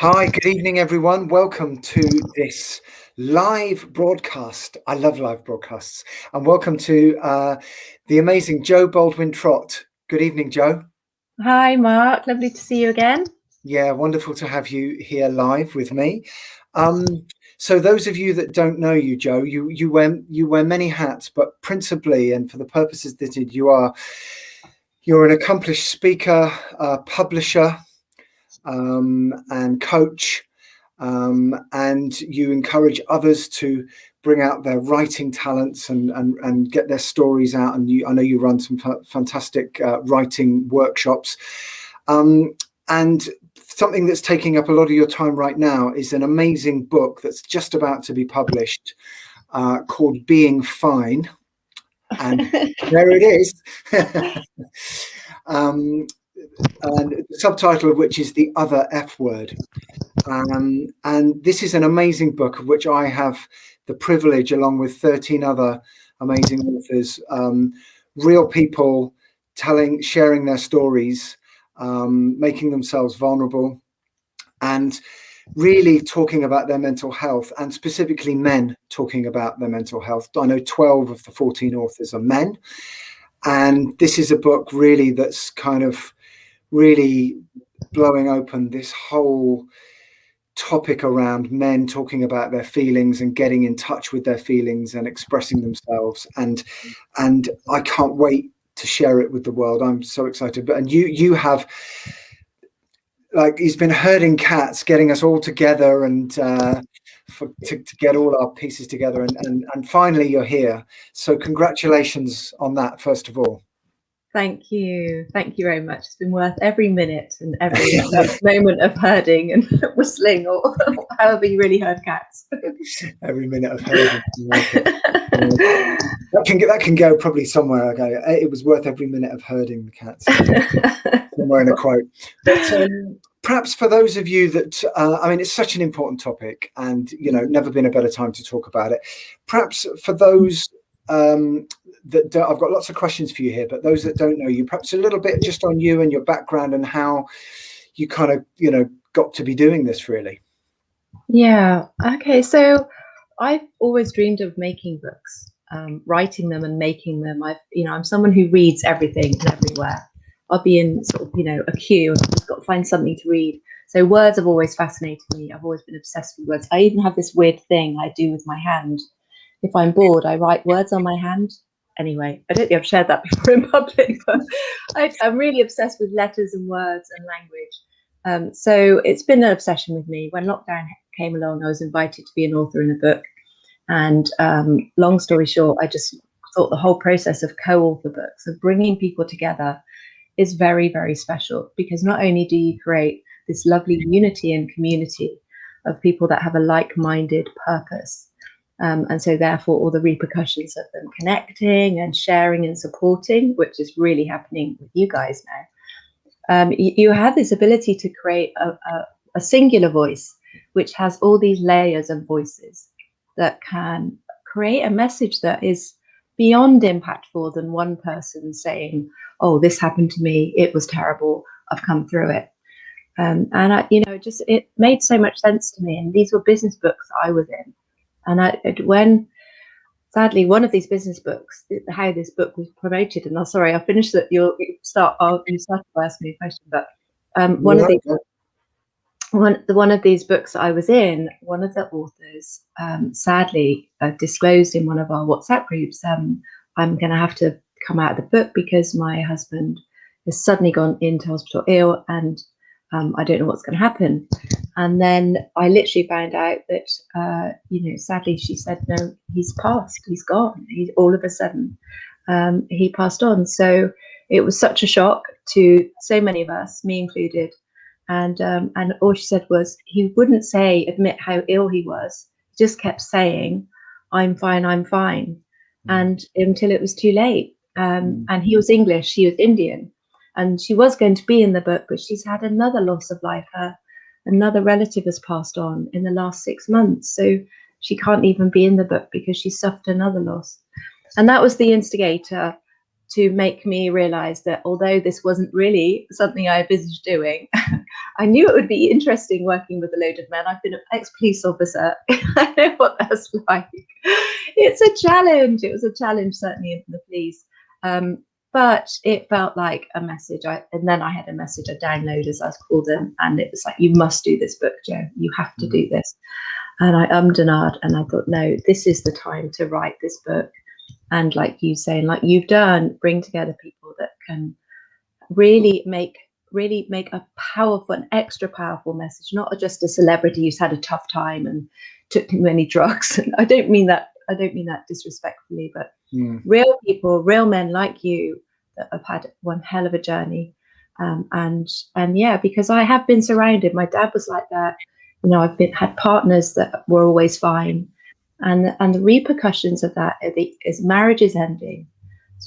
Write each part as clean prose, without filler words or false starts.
Hi, good evening, everyone. Welcome to this live broadcast. I love live broadcasts. And welcome to the amazing Jo Baldwin Trott. Good evening, Jo. Hi, Mark. Lovely to see you again. Yeah, wonderful to have you here live with me. So those of you that don't know you, Jo, you wear many hats, but principally, and for the purposes that you're an accomplished speaker, publisher, and coach. And you encourage others to bring out their writing talents and get their stories out. And I know you run some fantastic writing workshops. And something that's taking up a lot of your time right now is an amazing book that's just about to be published called Being Fine. And there it is. And the subtitle of which is The Other F Word. And this is an amazing book of which I have the privilege, along with 13 other amazing authors, real people sharing their stories, making themselves vulnerable, and really talking about their mental health, and specifically men talking about their mental health. I know 12 of the 14 authors are men. And this is a book really that's kind of really blowing open this whole topic around men talking about their feelings and getting in touch with their feelings and expressing themselves. And I can't wait to share it with the world. I'm so excited. And you have, like, he's been herding cats, getting us all together and to get all our pieces together. And finally, you're here. So congratulations on that, first of all. Thank you. Thank you very much. It's been worth every minute and every moment of herding and whistling, or however you really herd cats. Every minute of herding. That can go probably somewhere. Okay, it was worth every minute of herding the cats. Somewhere in a quote. But perhaps for those of you that, I mean, it's such an important topic, and never been a better time to talk about it. Perhaps for those that I've got lots of questions for you here, but those that don't know you, perhaps a little bit just on you and your background and how you kind of got to be doing this, really. Yeah. Okay. So I've always dreamed of making books, writing them and making them. I'm someone who reads everything and everywhere. I'll be in sort of a queue and I've just got to find something to read. So words have always fascinated me. I've always been obsessed with words. I even have this weird thing I do with my hand. If I'm bored, I write words on my hand. Anyway, I don't think I've shared that before in public, but I'm really obsessed with letters and words and language. So it's been an obsession with me. When lockdown came along, I was invited to be an author in a book. And long story short, I just thought the whole process of co-author books, of bringing people together, is very, very special, because not only do you create this lovely unity and community of people that have a like-minded purpose, and so therefore all the repercussions of them connecting and sharing and supporting, which is really happening with you guys now. You have this ability to create a singular voice, which has all these layers of voices that can create a message that is beyond impactful than one person saying, "Oh, this happened to me. It was terrible. I've come through it." And it made so much sense to me. And these were business books I was in. And when sadly one of these business books, how this book was promoted, and I'll finish that. You started by asking me a question, but one of these books I was in, one of the authors sadly disclosed in one of our WhatsApp groups, I'm going to have to come out of the book because my husband has suddenly gone into hospital ill, and I don't know what's going to happen. And then I literally found out that, sadly, she said, no, he's passed, he's gone. All of a sudden, he passed on. So it was such a shock to so many of us, me included. And all she said was, he wouldn't admit how ill he was. He just kept saying, I'm fine, I'm fine. And until it was too late. And he was English, she was Indian. And she was going to be in the book, but she's had another loss of life. Another relative has passed on in the last 6 months. So she can't even be in the book because she suffered another loss. And that was the instigator to make me realize that although this wasn't really something I envisaged doing, I knew it would be interesting working with a load of men. I've been an ex-police officer. I know what that's like. It's a challenge. It was a challenge, certainly, in the police. But it felt like a message. And then I had a message, a download, as I was called them. And it was like, you must do this book, Jo. You have to do this. And I ummed and ahed, and I thought, no, this is the time to write this book. And like you saying, like you've done, bring together people that can really make a powerful, an extra powerful message, not just a celebrity who's had a tough time and took too many drugs. I don't mean that disrespectfully, but real people, real men like you that have had one hell of a journey. And yeah, because I have been surrounded. My dad was like that. You know, I've had partners that were always fine. And the repercussions of that is marriages ending,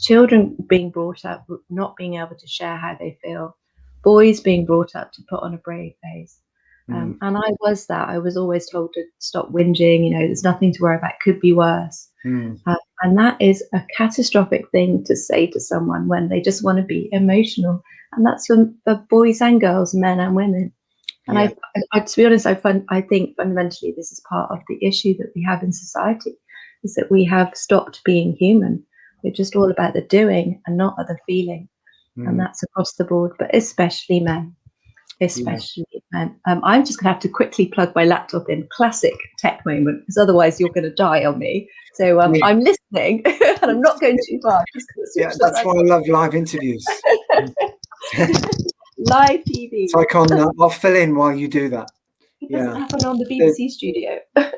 children being brought up not being able to share how they feel, boys being brought up to put on a brave face. And I was that. I was always told to stop whinging, you know, there's nothing to worry about, could be worse. And that is a catastrophic thing to say to someone when they just want to be emotional. And that's for boys and girls, men and women. And I to be honest, I think fundamentally this is part of the issue that we have in society, is that we have stopped being human. We're just all about the doing and not the feeling. And that's across the board, but especially men. Men. I'm just going to have to quickly plug my laptop in. Classic tech moment, because otherwise you're going to die on me. So I'm listening, and I'm not going too far. That's why I love live interviews. Live TV. So I'll fill in while you do that. It doesn't happen on the BBC studio. What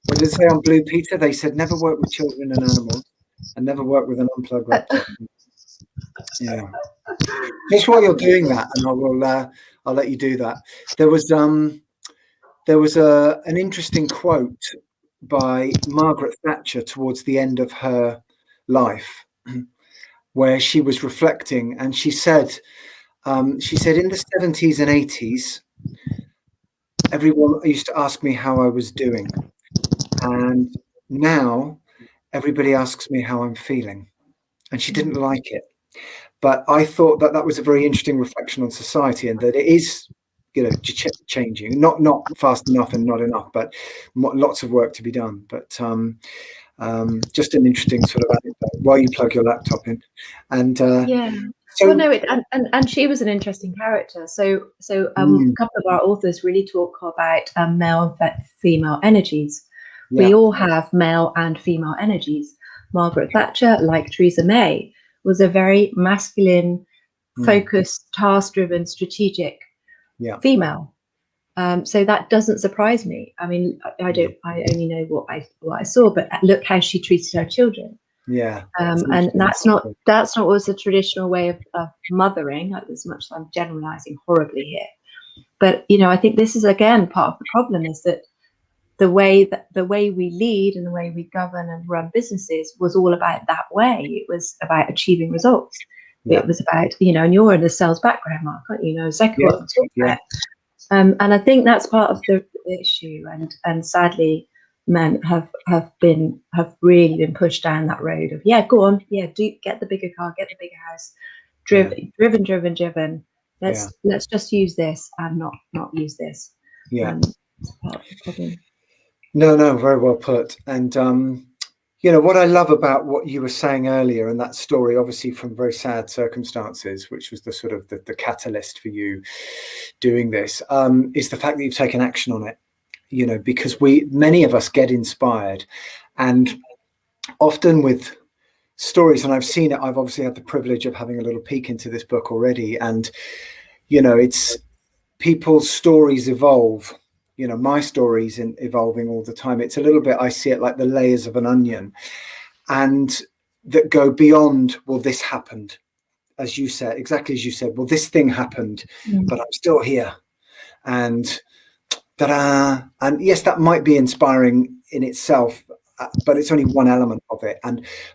did they say on Blue Peter? They said never work with children and animals, and never work with an unplugged laptop. Yeah. Just while you're doing that, and I'll let you do that. There was an interesting quote by Margaret Thatcher towards the end of her life, where she was reflecting, and she said in the 70s and 80s, everyone used to ask me how I was doing, and now everybody asks me how I'm feeling. And she didn't like it. But I thought that was a very interesting reflection on society, and that it is, you know, changing, not fast enough and not enough, but lots of work to be done. But just an interesting sort of anecdote while you plug your laptop in. And So, well, no, and she was an interesting character. So a couple of our authors really talk about male and female energies. Yeah. We all have male and female energies. Margaret Thatcher, like Theresa May, was a very masculine, focused, task-driven, strategic female. So that doesn't surprise me. I mean, I only know what I saw, but look how she treated her children. Yeah. And that's not what was the traditional way of mothering. As much as I'm generalizing horribly here, but you know, I think this is again part of the problem, is that the way we lead and the way we govern and run businesses was all about that way. It was about achieving results. Yeah. It was about, you know, and you're in the sales background, Mark, aren't you? You know exactly what I'm talking about. And I think that's part of the issue. And sadly, men have really been pushed down that road of go on, get the bigger car, get the bigger house, driven. Let's just use this and not use this. Yeah. That's part of the problem. No, very well put. And you know what I love about what you were saying earlier, and that story, obviously from very sad circumstances, which was the sort of the catalyst for you doing this, is the fact that you've taken action on it. You know, because many of us get inspired, and often with stories, and I've seen it. I've obviously had the privilege of having a little peek into this book already, and you know, it's people's stories evolve. You know, my story's evolving all the time. It's a little bit, I see it like the layers of an onion, and that go beyond, well, this happened, as you said, exactly as you said, well, this thing happened, but I'm still here. And ta-da! And yes, that might be inspiring in itself, but it's only one element of it.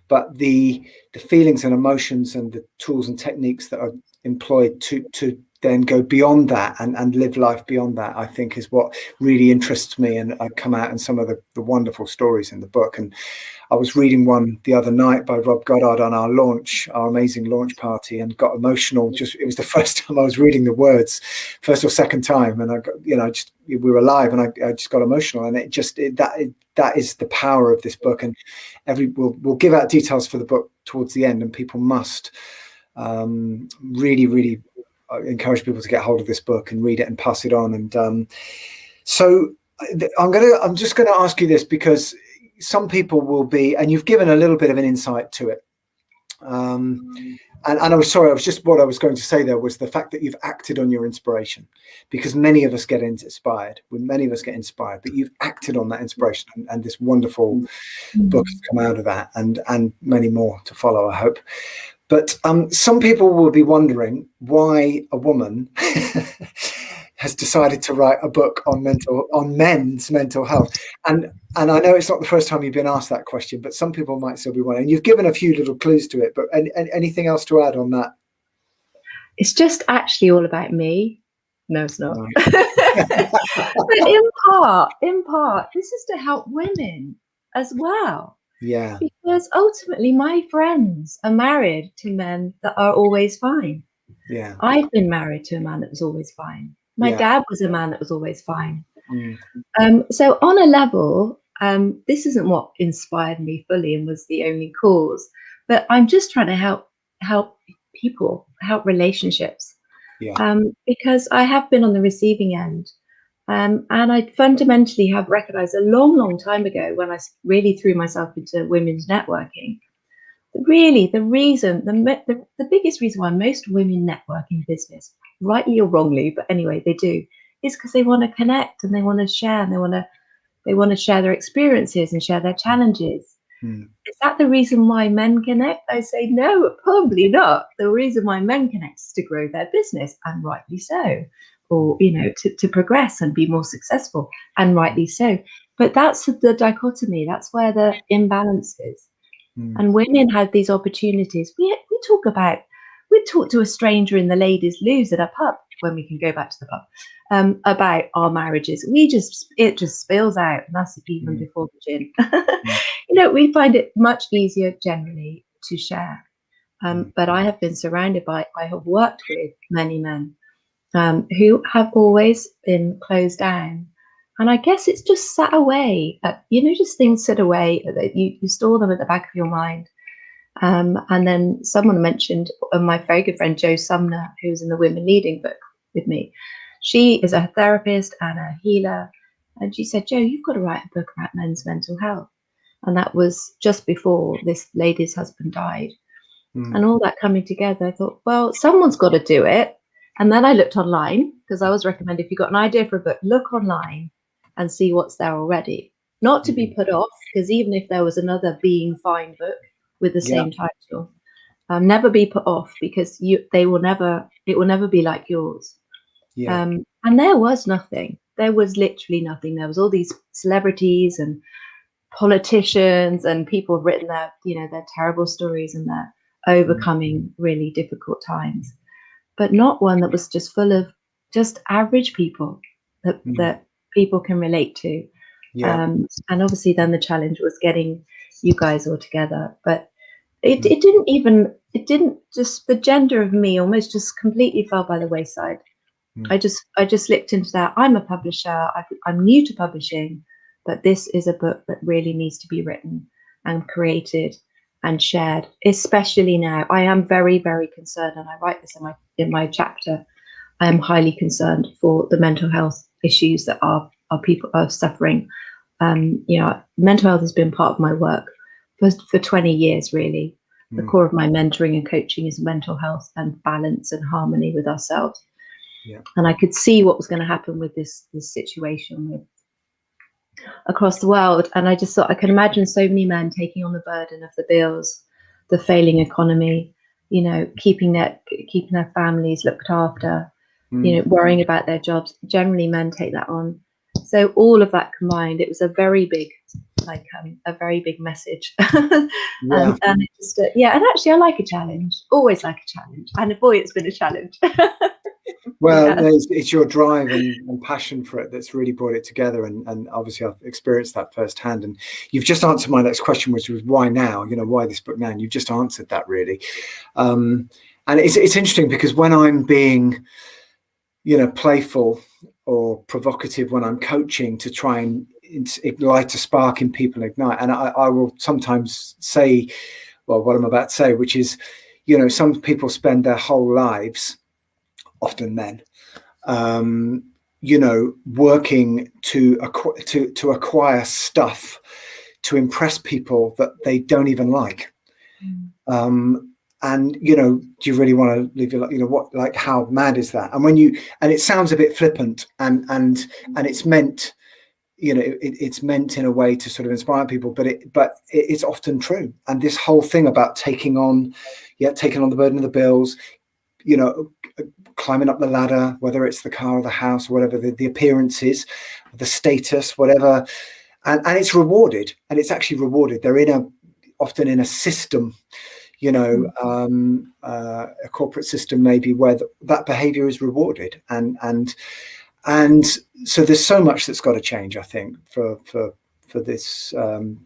But the feelings and emotions and the tools and techniques that are employed to then go beyond that and live life beyond that, I think, is what really interests me. And I come out in some of the wonderful stories in the book. And I was reading one the other night by Rob Goddard on our amazing launch party, and got emotional. It was the first time I was reading the words, first or second time, and I got, we were live, and I just got emotional. And that is the power of this book. And we'll give out details for the book towards the end, and people must really encourage people to get hold of this book and read it and pass it on. And so I'm just going to ask you this, because some people will be, and you've given a little bit of an insight to it. And I'm sorry, what I was going to say there was the fact that you've acted on your inspiration, because many of us get inspired, but you've acted on that inspiration, and this wonderful book has come out of that, and many more to follow, I hope. But some people will be wondering why a woman has decided to write a book on men's mental health. And I know it's not the first time you've been asked that question, but some people might still be wondering. You've given a few little clues to it, but anything else to add on that? It's just actually all about me. No, it's not. Right. But in part, this is to help women as well. Yeah. Because ultimately my friends are married to men that are always fine. Yeah. I've been married to a man that was always fine. My dad was a man that was always fine. So on a level, this isn't what inspired me fully and was the only cause, but I'm just trying to help people, help relationships. Because I have been on the receiving end. And I fundamentally have recognized a long time ago, when I really threw myself into women's networking, really the biggest reason why most women network in business, rightly or wrongly, but anyway, they do, is because they want to connect, and they want to share, and they want to share their experiences and share their challenges. Is that the reason why men connect? I say no, probably not. The reason why men connect is to grow their business, and rightly so, or to progress and be more successful, and rightly so. But that's the dichotomy. That's where the imbalance is. And women have these opportunities. We talk to a stranger in the ladies' loos at a pub, when we can go back to the pub, about our marriages. It just spills out, and that's even before the gin. We find it much easier generally to share. But I have worked with many men who have always been closed down. And I guess it's just sat away, just things sit away, that you store them at the back of your mind. And then someone mentioned my very good friend, Jo Sumner, who's in the Women Leading book with me. She is a therapist and a healer. And she said, Jo, you've got to write a book about men's mental health. And that was just before this lady's husband died. And all that coming together, I thought, well, someone's got to do it. And then I looked online, because I always recommend, if you've got an idea for a book, look online and see what's there already. Not to be put off, because even if there was another Being Fine book with the same title, never be put off, because it will never be like yours. And there was nothing. There was literally nothing. There was all these celebrities and politicians, and people have written their terrible stories and their overcoming really difficult times, but not one that was just full of just average people that people can relate to. And obviously then the challenge was getting you guys all together, but it didn't just, the gender of me almost just completely fell by the wayside. I just slipped into that. I'm a publisher. I'm new to publishing, but this is a book that really needs to be written and created and shared, especially now. I am very, very concerned, and I write this in my chapter. I am highly concerned for the mental health issues that our people are suffering. Mental health has been part of my work for 20 years, really. The core of my mentoring and coaching is mental health and balance and harmony with ourselves. And I could see what was going to happen with this situation across the world. And I just thought, I can imagine so many men taking on the burden of the bills, the failing economy, keeping their families looked after, worrying about their jobs. Generally, men take that on. So all of that combined, it was a very big, message. And it just, and actually, I like a challenge. Always like a challenge. And boy, it's been a challenge. Well, Yes. it's your drive and passion for it that's really brought it together. And obviously I've experienced that firsthand. And you've just answered my next question, which was why now, why this book now? And you've just answered that really. And it's interesting because when I'm being, playful or provocative, when I'm coaching to try and light a spark in people, ignite. And I will sometimes say, well, what I'm about to say, which is, some people spend their whole lives, often men, working to acquire stuff to impress people that they don't even like. And do you really want to live your life? What, like, how mad is that? And and it sounds a bit flippant, and it's meant, it's meant in a way to sort of inspire people, but it's often true. And this whole thing about taking on the burden of the bills, climbing up the ladder, whether it's the car or the house or whatever, the appearances, the status, whatever, and it's rewarded, and it's actually rewarded. They're often in a system, a corporate system maybe, where that behavior is rewarded, and so there's so much that's got to change, I think, for this, to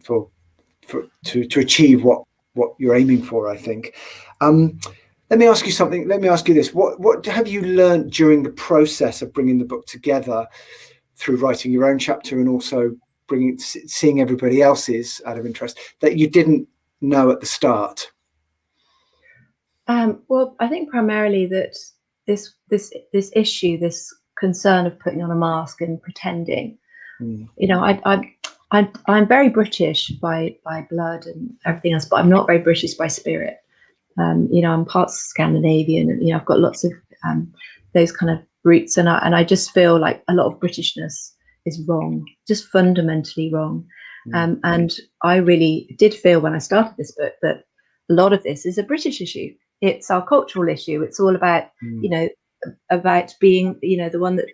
achieve what you're aiming for, I think. Let me ask you something. Let me ask you this: what have you learned during the process of bringing the book together, through writing your own chapter and also seeing everybody else's, out of interest, that you didn't know at the start? Well, I think primarily that this issue, this concern of putting on a mask and pretending, I'm very British by blood and everything else, but I'm not very British by spirit. I'm part Scandinavian, and I've got lots of those kind of roots, and I just feel like a lot of Britishness is wrong, just fundamentally wrong. And I really did feel when I started this book that a lot of this is a British issue. It's our cultural issue. It's all about about being the one that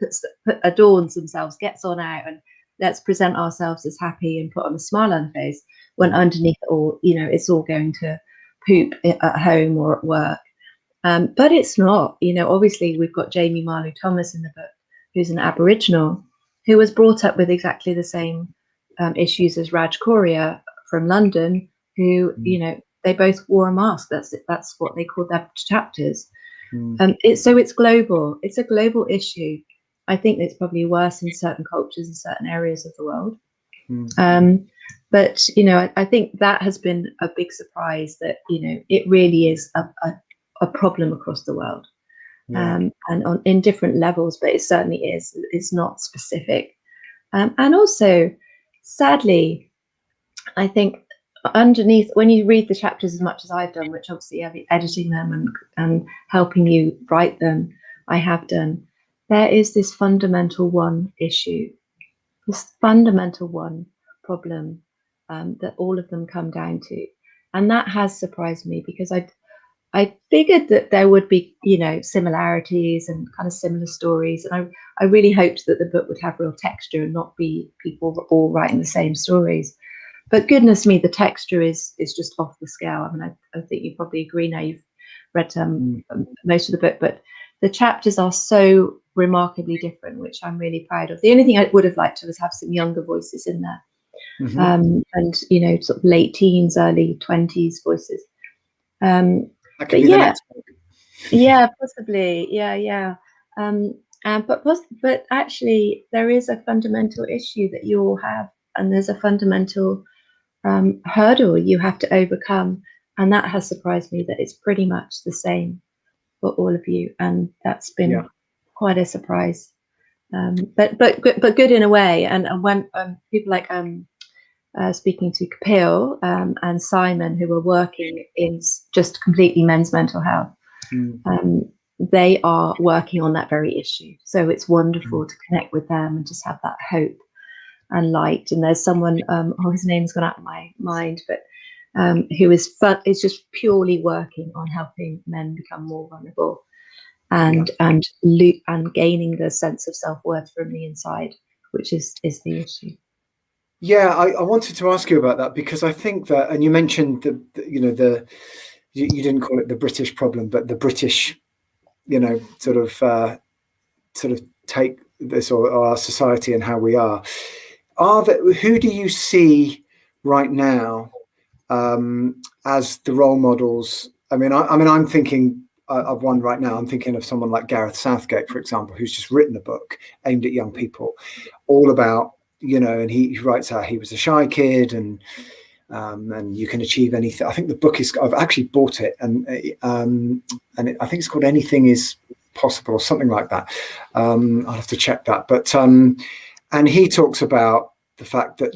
adorns themselves, gets on out, and let's present ourselves as happy and put on a smile on the face, when underneath it all, it's all going to poop at home or at work. But it's not. Obviously we've got Jamie Marlou Thomas in the book, who's an Aboriginal, who was brought up with exactly the same issues as Raj Korea from London, who they both wore a mask. That's what they called their chapters. So it's global. It's a global issue. I think it's probably worse in certain cultures in certain areas of the world. But I think that has been a big surprise, that it really is a problem across the world, and in different levels. But it certainly is. It's not specific, and also, sadly, I think underneath, when you read the chapters as much as I've done, which obviously I've been editing them and helping you write them, I have done, there is this fundamental one issue, this fundamental one problem that all of them come down to. And that has surprised me, because I figured that there would be, similarities and kind of similar stories. And I really hoped that the book would have real texture and not be people all writing the same stories. But goodness me, the texture is just off the scale. I mean, I think you probably agree now. You've read most of the book, but the chapters are so remarkably different, which I'm really proud of. The only thing I would have liked to was have some younger voices in there, and sort of late teens, early 20s voices. That could be the next book. Yeah, possibly, yeah. But actually, there is a fundamental issue that you all have, and there's a fundamental hurdle you have to overcome, and that has surprised me, that it's pretty much the same for all of you, and that's been quite a surprise. But good in a way. And when people like speaking to Kapil and Simon, who are working in just completely men's mental health, they are working on that very issue. So it's wonderful to connect with them and just have that hope and light. And there's someone, his name's gone out of my mind, but who is just purely working on helping men become more vulnerable and gaining the sense of self-worth from the inside, which is the issue. Yeah, I wanted to ask you about that, because I think that, and you mentioned you didn't call it the British problem, but the British, sort of sort of take this or our society and how we are. Who do you see right now as the role models? I mean, I'm thinking of one right now. I'm thinking of someone like Gareth Southgate, for example, who's just written a book aimed at young people, all about, and he writes how he was a shy kid and you can achieve anything. I think the book I've actually bought it, and I think it's called Anything Is Possible or something like that. I'll have to check that. But and he talks about the fact that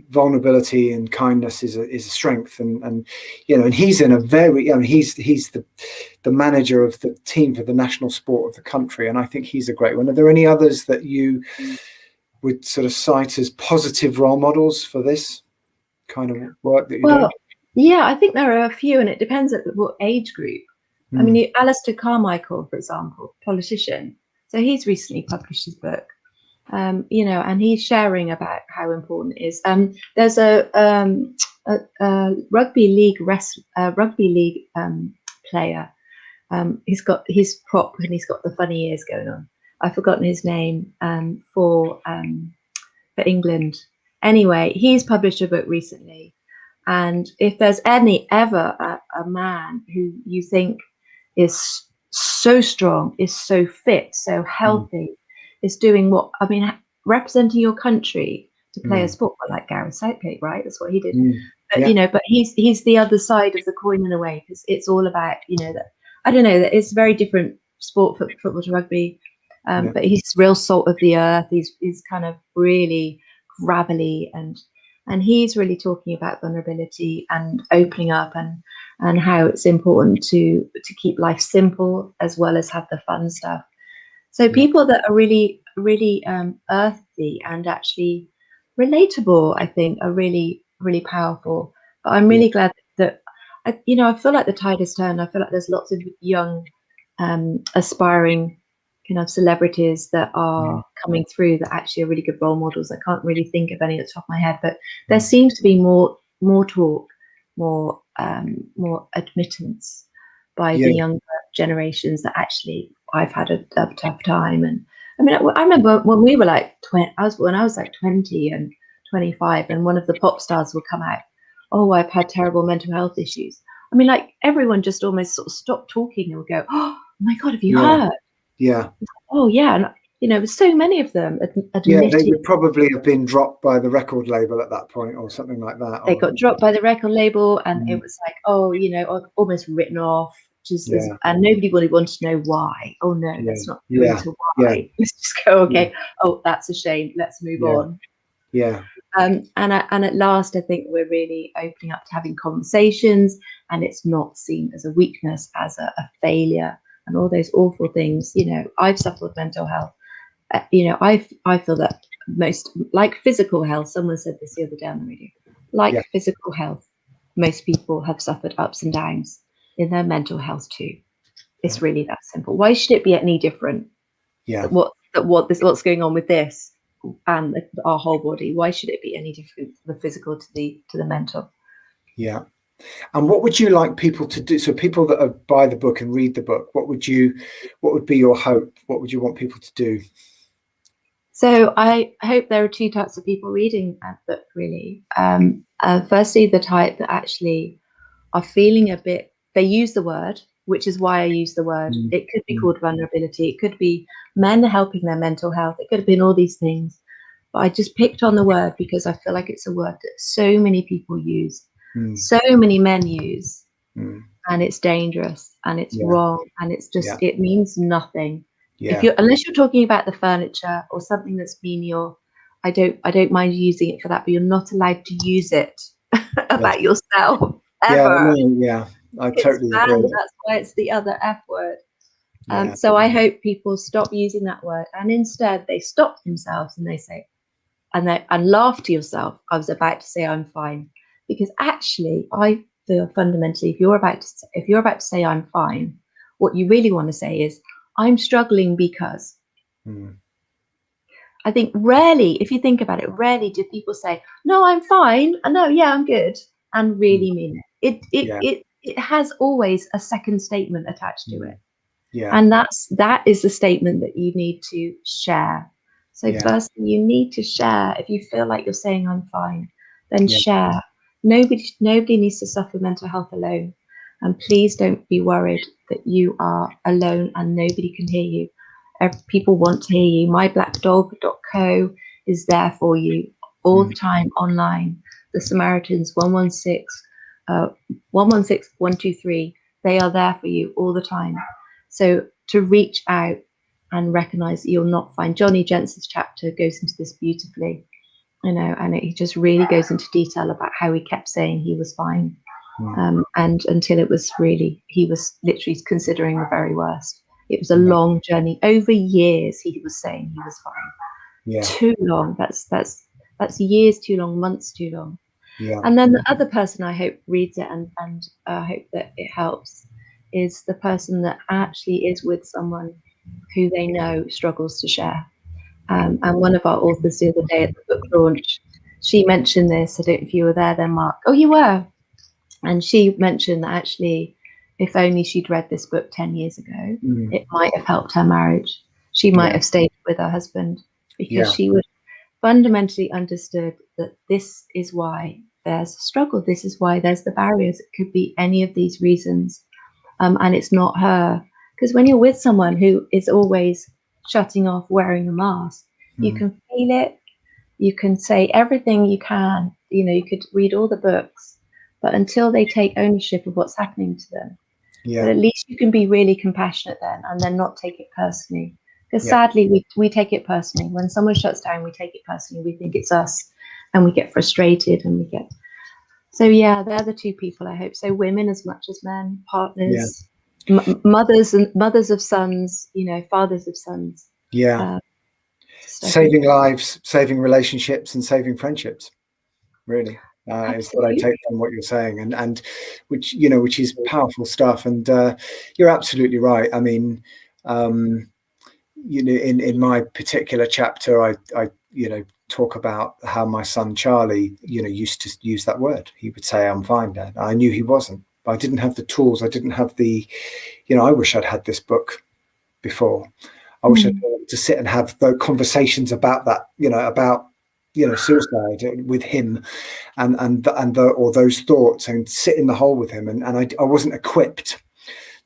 vulnerability and kindness is a strength, and he's in a very he's the manager of the team for the national sport of the country, and I think he's a great one. Are there any others that you would sort of cite as positive role models for this kind of work that you're doing? Yeah, I think there are a few, and it depends at what age group. I mean, Alistair Carmichael, for example, politician. So he's recently published his book, and he's sharing about how important it is. There's a rugby league player. He's got his prop and he's got the funny ears going on. I've forgotten his name for England. Anyway, he's published a book recently, and if there's ever a man who you think is so strong, is so fit, so healthy, is doing representing your country to play a sport like Gareth Southgate, right? That's what he did. But but he's the other side of the coin in a way, because it's all about that. I don't know, that it's a very different sport, football to rugby, but he's real salt of the earth. He's kind of really gravelly, and he's really talking about vulnerability and opening up and how it's important to keep life simple as well as have the fun stuff. So people that are really, really earthy and actually relatable, I think, are really, really powerful. But I'm really glad that I feel like the tide has turned. I feel like there's lots of young aspiring kind of celebrities that are coming through that actually are really good role models. I can't really think of any at the top of my head, but there seems to be more talk, more admittance by the younger generations that actually I've had a tough time. And I mean, I remember when we were like when I was like 20 and 25, and one of the pop stars would come out, oh, I've had terrible mental health issues. I mean, like everyone just almost sort of stopped talking and would go, oh my God, have you heard? Yeah. Oh yeah, and so many of them admitted. Yeah, they would probably have been dropped by the record label at that point, or something like that. They got dropped by the record label, and it was like, almost written off. And nobody really wanted to know why. Oh no, let's not go into why. Let's just go, okay. Oh, that's a shame. Let's move on. Yeah. And at last, I think we're really opening up to having conversations, and it's not seen as a weakness, as a failure, and all those awful things. I've suffered mental health. I feel that most, like physical health, someone said this the other day on the radio, like physical health, most people have suffered ups and downs in their mental health too. It's really that simple. Why should it be any different? What's going on with this and our whole body? Why should it be any different, the physical to the mental? Yeah. And what would you like people to do? So people that buy the book and read the book, what would be your hope? What would you want people to do? So I hope there are two types of people reading that book, really. Firstly, the type that actually are feeling a bit, they use the word, which is why I use the word. It could be called vulnerability. It could be men helping their mental health. It could have been all these things. But I just picked on the word because I feel like it's a word that so many people use, so many men use, and it's dangerous and it's wrong, and it's just, it means nothing. Unless you're talking about the furniture or something that's menial, I don't mind using it for that, but you're not allowed to use it about yourself ever. I totally agree. That's why it's the other F word. So I hope people stop using that word, and instead they stop themselves and they say, and laugh to yourself. I was about to say I'm fine, because actually I feel fundamentally, if you're about to say I'm fine, what you really want to say is I'm struggling because. I think rarely, if you think about it, rarely do people say, no, I'm fine, and no, yeah, I'm good, and really mean it. It has always a second statement attached to it. Yeah. And that is the statement that you need to share. So Yeah. firstly, you need to share. If you feel like you're saying I'm fine, then Yeah. share. Nobody needs to suffer mental health alone. And please don't be worried that you are alone and nobody can hear you. People want to hear you. myblackdog.co is there for you all the time online. The Samaritans 116, 116, 123, they are there for you all the time. So to reach out and recognize that you're not fine. Johnny Jensen's chapter goes into this beautifully, and he just really goes into detail about how he kept saying he was fine. And until it was really, he was literally considering the very worst. It was a long journey. Over years, he was saying he was fine. Yeah. Too long. That's years too long, months too long. Yeah. And then the other person I hope reads it and hope that it helps is the person that actually is with someone who they know struggles to share. And one of our authors the other day at the book launch, she mentioned this. I don't know if you were there then, Mark. Oh, you were. And she mentioned that actually, if only she'd read this book 10 years ago, it might have helped her marriage. She might have stayed with her husband because she would fundamentally understood that this is why there's a struggle. This is why there's the barriers. It could be any of these reasons. And it's not her. Because when you're with someone who is always shutting off, wearing a mask, you can feel it. You can say everything you can. You could read all the books, but until they take ownership of what's happening to them, but at least you can be really compassionate then and then not take it personally. Because sadly, we take it personally. When someone shuts down, we take it personally. We think it's us and we get frustrated and we get... So yeah, they're the two people I hope. So women as much as men, partners, mothers of sons, fathers of sons. Yeah. Saving lives, saving relationships, and saving friendships. Really, is what I take from what you're saying, and which is powerful stuff. And you're absolutely right. I mean, in my particular chapter, I talk about how my son Charlie, used to use that word. He would say, "I'm fine, Dad." I knew he wasn't, but I didn't have the tools. I didn't have the, I wish I'd had this book before. I wish I'd been able to sit and have the conversations about that, about suicide with him, and those thoughts, and sit in the hole with him. And I wasn't equipped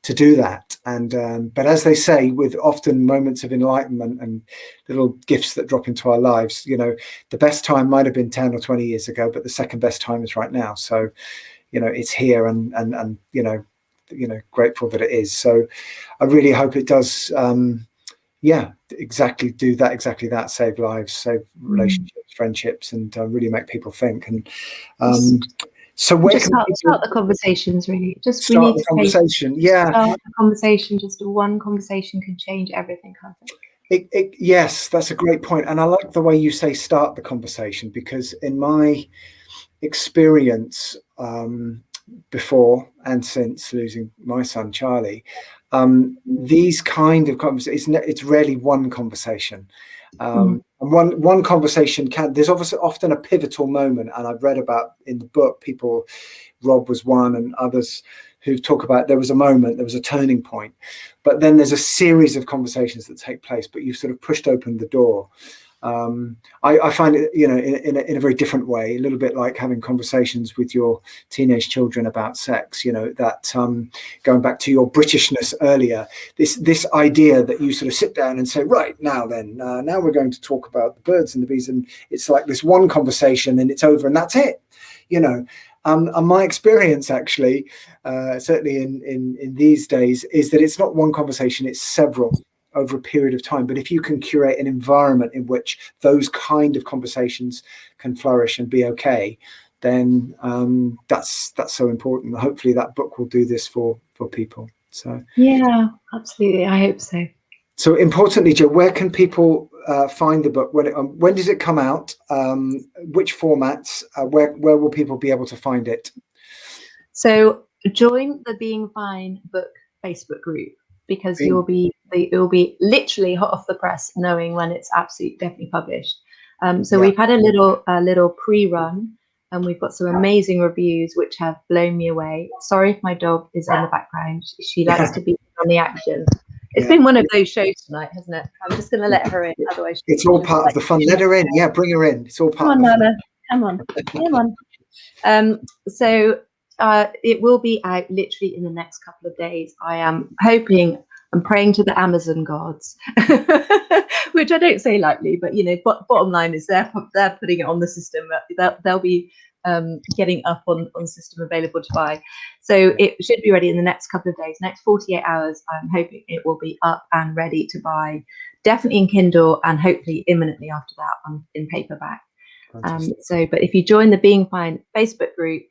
to do that. And but as they say, with often moments of enlightenment and little gifts that drop into our lives, the best time might have been 10 or 20 years ago, but the second best time is right now. So, it's here, and grateful that it is. So I really hope it does. Exactly that. Save lives, save relationships, friendships, and really make people think. And so where just can start the conversations, really. Just start the conversation. Start the conversation. Just one conversation can change everything, can't it? Yes, that's a great point. And I like the way you say start the conversation, because in my experience, before and since losing my son Charlie, these kind of conversations, it's rarely one conversation. And one conversation there's obviously often a pivotal moment, and I've read about in the book, people, Rob was one, and others who talk about there was a moment, there was a turning point, but then there's a series of conversations that take place, but you've sort of pushed open the door. I find it, in a very different way, a little bit like having conversations with your teenage children about sex, that going back to your Britishness earlier, this idea that you sort of sit down and say, right, now we're going to talk about the birds and the bees, and it's like this one conversation and it's over and that's it, and my experience, actually, certainly in these days, is that it's not one conversation, it's several over a period of time. But if you can curate an environment in which those kind of conversations can flourish and be okay, then that's so important. Hopefully that book will do this for people. So yeah, absolutely, I hope so. So importantly, Jo, where can people find the book? When does it come out? Which formats? Where will people be able to find it? So join the Being Fine book Facebook group, because it will be literally hot off the press, knowing when it's absolutely definitely published. We've had a little pre-run, and we've got some amazing reviews which have blown me away. Sorry if my dog is in the background. She likes to be on the action. It's been one of those shows tonight, hasn't it? I'm just going to let her in, otherwise it's all part of the fun. Let her in. Yeah, bring her in. It's all part of the fun. Come on. So it will be out literally in the next couple of days. I am hoping and praying to the Amazon gods, which I don't say lightly, but bottom line is they're putting it on the system. They'll be getting up on system available to buy. So it should be ready in the next couple of days, next 48 hours. I'm hoping it will be up and ready to buy, definitely in Kindle, and hopefully imminently after that in paperback. But if you join the Being Fine Facebook group,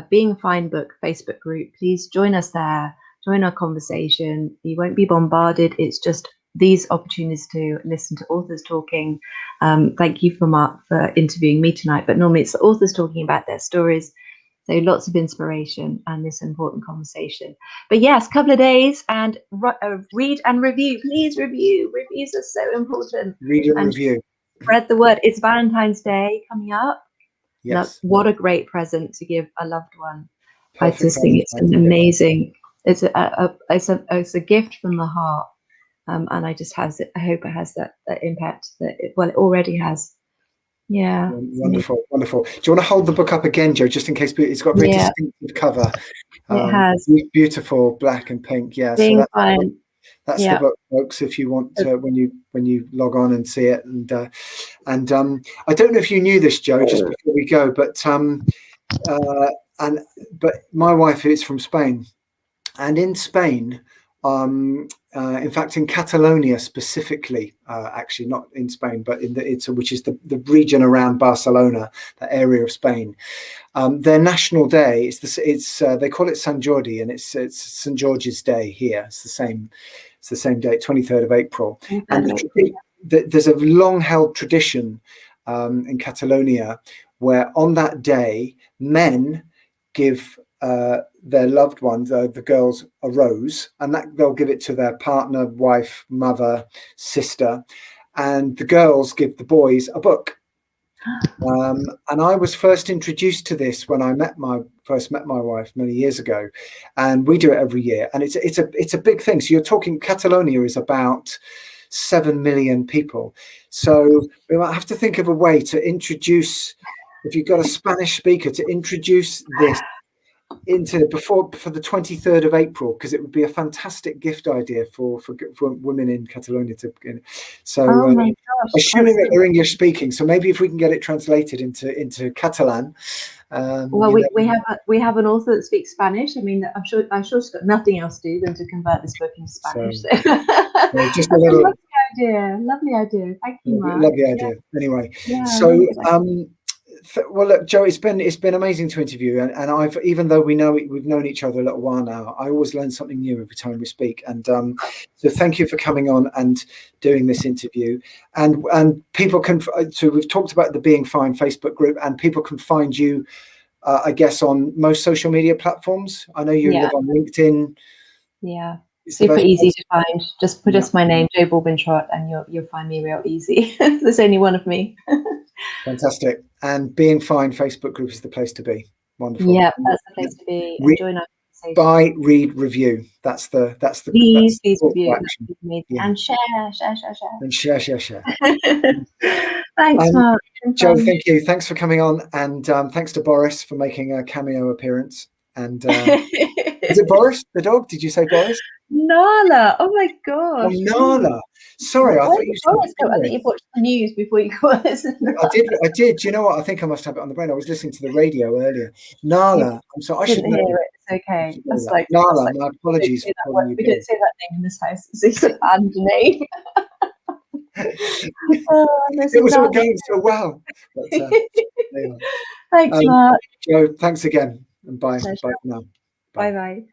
Being Fine Book Facebook group, please join us there, join our conversation. You won't be bombarded. It's just these opportunities to listen to authors talking. Thank you for Mark for interviewing me tonight, but normally it's the authors talking about their stories. So lots of inspiration and this important conversation. But yes, couple of days, and read and review. Please review. Reviews are so important. Read and review. Spread the word. It's Valentine's Day coming up. Yes. Now, what a great present to give a loved one. Perfect. I just think it's an amazing. It's a gift from the heart. And I hope it has that impact that it already has. Yeah. Wonderful. Do you want to hold the book up again, Jo, just in case? It's got a very distinctive cover. It has beautiful black and pink. Yeah. Being Fine. That's the book, folks. If you want to, when you log on and see it, and I don't know if you knew this, Jo, just before we go, but my wife is from Spain, and in Spain, in fact, in Catalonia specifically, actually not in Spain, but which is the region around Barcelona, that area of Spain. Their national day they call it San Jordi, and it's St. George's Day here. It's the same day, 23rd of April. And there's a long-held tradition in Catalonia where on that day men give their loved ones, the girls, a rose, and that they'll give it to their partner, wife, mother, sister, and the girls give the boys a book. And I was first introduced to this when I first met my wife many years ago, and we do it every year, and it's a big thing. So you're talking, Catalonia is about 7 million people, so we might have to think of a way to introduce, if you've got a Spanish speaker, to introduce this for the 23rd of April, because it would be a fantastic gift idea for women in Catalonia to. So assuming that they're English speaking, so maybe if we can get it translated into Catalan. We have an author that speaks Spanish. I mean, I'm sure she's got nothing else to do than to convert this book into Spanish. So just a little lovely idea. Thank you, Mark. Lovely idea. Anyway, so. Well, look, Jo, it's been amazing to interview, and I've, even though we've known each other a little while now, I always learn something new every time we speak. And so thank you for coming on and doing this interview. And people can, so we've talked about the Being Fine Facebook group, and people can find you, I guess, on most social media platforms. I know you live on LinkedIn. Yeah. Super easy to find. Just put my name, Jo Baldwin Trott, and you'll find me real easy. There's only one of me. Fantastic. And Being Fine Facebook group is the place to be. Wonderful. Yeah, that's the place to be. Join our conversation. Buy, read, review. That's the please review yeah. And share. And share. Thanks, Mark. Jo, thank you. Thanks for coming on, and thanks to Boris for making a cameo appearance. And is it Boris the dog? Did you say Boris? Nala. Oh my gosh. Oh, Nala. Sorry, I thought you said I think you watched the news before you got us. I did. Do you know what? I think I must have it on the brain. I was listening to the radio earlier. Nala. I'm sorry. I should know. Hear it. It's okay. That's like Nala. My apologies. We don't say that name in this house. It's an and name. It was all going so well. But, thanks, Mark. Jo, thanks again, and bye. Bye for now. Bye.